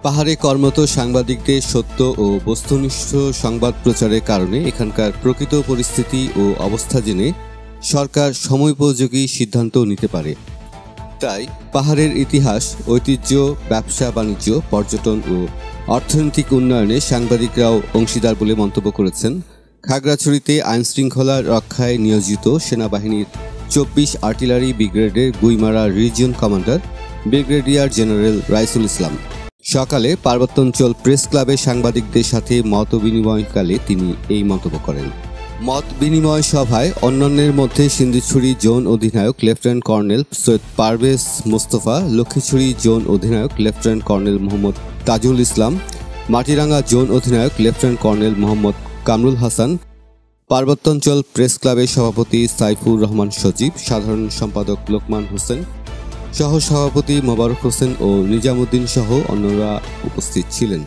পাহাড়ে কর্মরত সাংবাদিকদের সত্য ও বস্তুনিষ্ঠ সংবাদ প্রচারের কারণে এখানকার প্রকৃত পরিস্থিতি ও অবস্থা জেনে সরকার সময়োপযোগী সিদ্ধান্ত নিতে পারে। তাই পাহাড়ের ইতিহাস, ঐতিহ্য, ব্যবসা বাণিজ্য, পর্যটন ও অর্থনৈতিক উন্নয়নে সাংবাদিকরাও অংশীদার বলে মন্তব্য করেছেন খাগড়াছড়িতে আইনশৃঙ্খলা রক্ষায় নিয়োজিত সেনাবাহিনীর 24 আর্টিলারি ব্রিগেডের Guimara region commander brigadier general Raisul Islam. সকালে পার্বত্যাঞ্চল প্রেস ক্লাবে সাংবাদিকদের সাথে মত বিনিময়কালে তিনি এই মন্তব্য করেন। মত বিনিময় সভায় অন্যান্যের মধ্যে সিন্ধুছড়ি জোন অধিনায়ক lieutenant colonel Syed Parvez Mostafa, Lakshmichhari zone অধিনায়ক lieutenant colonel Mohammad Tajul Islam, Matiranga zone অধিনায়ক লেফটেন্যান্ট কর্নেল মোহাম্মদ কামরুল হাসান, পার্বত্যাঞ্চল প্রেস ক্লাবের সভাপতি সাইফুর রহমান সজীব, সাধারণ সম্পাদক লোকমান হোসেন, সহ সভাপতি মোবারক হোসেন ও নিজামুদ্দিন সহ অন্যরা উপস্থিত ছিলেন।